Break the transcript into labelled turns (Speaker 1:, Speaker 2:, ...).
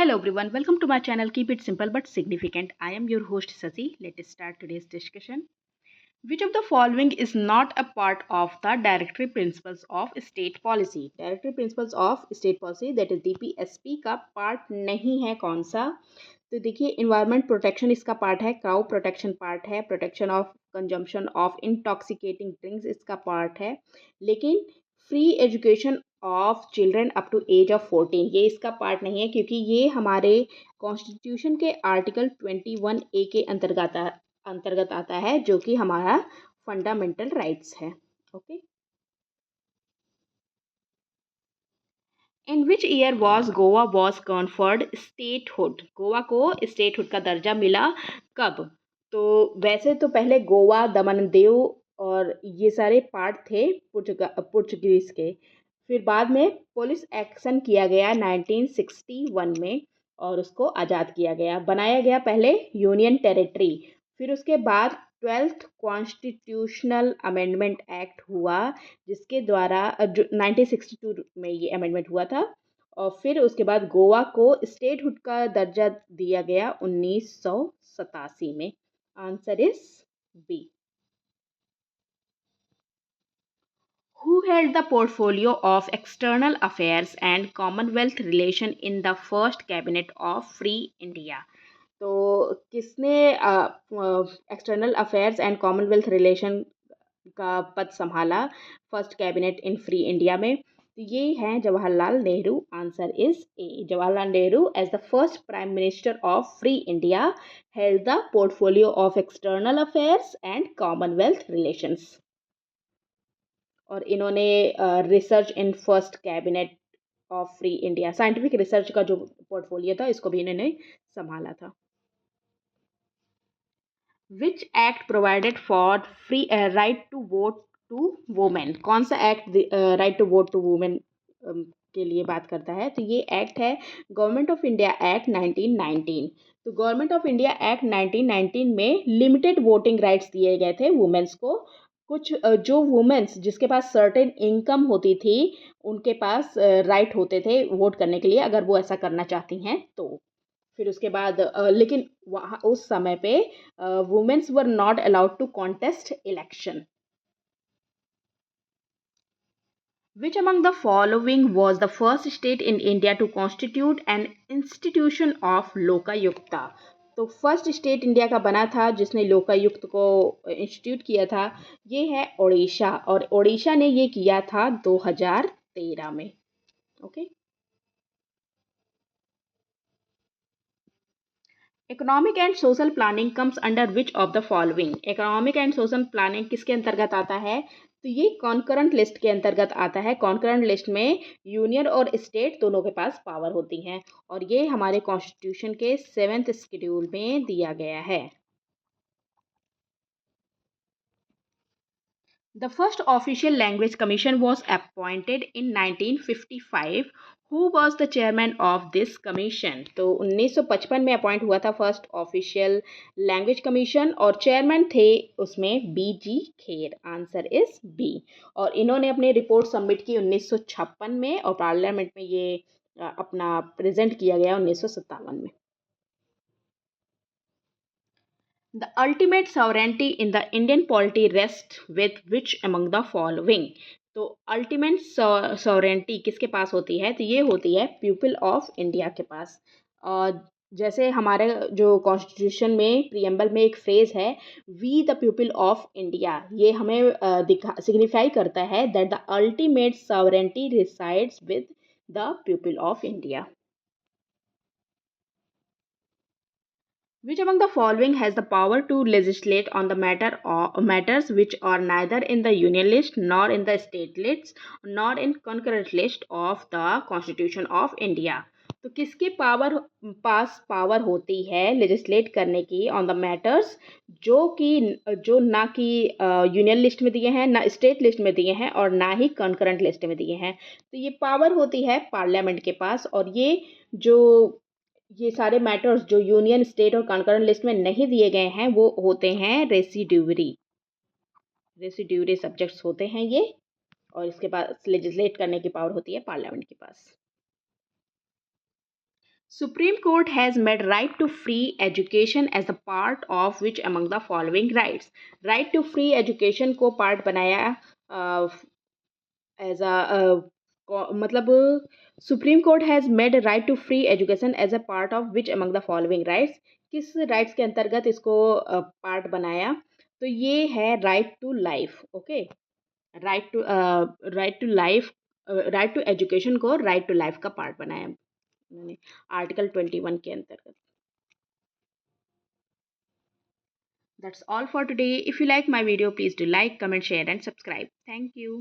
Speaker 1: Hello everyone, welcome to my channel. Keep it simple but significant. I am your host Sasi. Let's start today's discussion. Which of the following is not a part of the Directory Principles of State Policy? Directory Principles of State Policy, that is DPSP का part नहीं है कौन सा? तो देखिए, environment protection इसका part है, cow protection part है, protection of consumption of intoxicating drinks इसका पार्ट है, लेकिन free education of children up to age of 14 ये इसका पार्ट नहीं है, क्योंकि ये हमारे कॉन्स्टिट्यूशन के आर्टिकल 21A के अंतर्गत आता है, जो कि हमारा फंडामेंटल राइट्स है। Okay, in which year was Goa was conferred statehood? Goa को स्टेटहुड का दर्जा मिला कब? तो वैसे तो पहले गोवा, दमन दीव और ये सारे पार्ट थे पुर्तगीज के। फिर बाद में पुलिस एक्शन किया गया 1961 में और उसको आज़ाद किया गया, बनाया गया पहले यूनियन टेरिटरी। फिर उसके बाद 12th कॉन्स्टिट्यूशनल अमेंडमेंट एक्ट हुआ, जिसके द्वारा जो 1962 में ये अमेंडमेंट हुआ था, और फिर उसके बाद गोवा को स्टेटहुड का दर्जा दिया गया 1987 में। Answer is B. Who held the portfolio of External Affairs and Commonwealth Relation in the first cabinet of Free India? तो किसने external affairs and Commonwealth relation का पद संभाला first cabinet in free India में? तो ये हैं Jawaharlal Nehru. Answer is A. Jawaharlal Nehru as the first prime minister of free India held the portfolio of external affairs and Commonwealth relations, और इन्होंने research in first cabinet of free India, scientific research का जो portfolio था, इसको भी इन्होंने संभाला था। Which act provided for free right to vote to women? कौन सा act right to vote to women के लिए बात करता है? तो ये एक्ट है गवर्नमेंट ऑफ इंडिया एक्ट 1919। तो गवर्नमेंट ऑफ इंडिया एक्ट 1919 में लिमिटेड वोटिंग राइट्स दिए गए थे वुमेन्स को। कुछ जो वुमेन्स जिसके पास सर्टेन इनकम होती थी, उनके पास राइट होते थे वोट करने के लिए, अगर वो ऐसा करना चाहती हैं तो। फिर उसके बाद लेकिन वहाँ उस समय पे womens were not allowed to contest election. Which among the following was the first state in India to constitute an institution of Lokayukta? तो फर्स्ट स्टेट इंडिया का बना था जिसने लोकायुक्त को इंस्टीट्यूट किया था, ये है ओडिशा, और ओडिशा ने ये किया था 2013 में। Okay, economic and social planning comes under which of the following? Economic and social planning किसके अंतर्गत आता है? तो ये कॉन्करेंट लिस्ट के अंतर्गत आता है। कॉन्करेंट लिस्ट में यूनियन और स्टेट दोनों के पास पावर होती हैं, और ये हमारे कॉन्स्टिट्यूशन के 7th शेड्यूल में दिया गया है। The first official language commission was appointed in 1955. Who was the chairman of this commission? तो 1955 में अपॉइंट हुआ था फर्स्ट ऑफिशियल लैंग्वेज कमीशन, और चेयरमैन थे उसमें BG Kher. Answer is B. और इन्होंने अपनी रिपोर्ट सबमिट की 1956 में, और पार्लियामेंट में ये अपना प्रेजेंट किया गया 1957 में। The ultimate sovereignty in the Indian polity rests with which among the following? तो अल्टीमेट सॉवरेंटी किसके पास होती है? तो ये होती है पीपल ऑफ इंडिया के पास। और जैसे हमारे जो कॉन्स्टिट्यूशन में प्रियम्बल में एक फ्रेज है, we the people of India, ये हमें सिग्निफाई करता है that the ultimate sovereignty resides with the people of India. Which among the following has the power to legislate on the matters which are neither in the union list nor in the state lists nor in concurrent list of the Constitution of India? तो किसके पास power होती है legislate करने की on the matters जो ना कि union list में दिए हैं, ना स्टेट लिस्ट में दिए हैं, और ना ही कंकरेंट लिस्ट में दिए हैं? तो ये पावर होती है पार्लियामेंट के पास, और ये सारे मैटर्स जो यूनियन स्टेट और कॉन्करेंट लिस्ट में नहीं दिए गए हैं, वो होते हैं रेसिड्यूरी सब्जेक्ट्स होते हैं ये, और इसके पास लेजिस्लेट करने की पावर होती है पार्लियामेंट के पास। Supreme Court has made right to free education as a part of which among the following rights. Right to free education को part बनाया एज अ मतलब supreme court has made right to free education as a part of which among the following rights. किस rights के अंतर्गत इसको part बनाया? तो ये है right to life. Okay, right to life, right to education को राइट टू लाइफ का पार्ट बनाया उन्होंने आर्टिकल 21 के अंतर्गत। That's all for today. If you like my video, please do like, comment, share and subscribe. Thank you.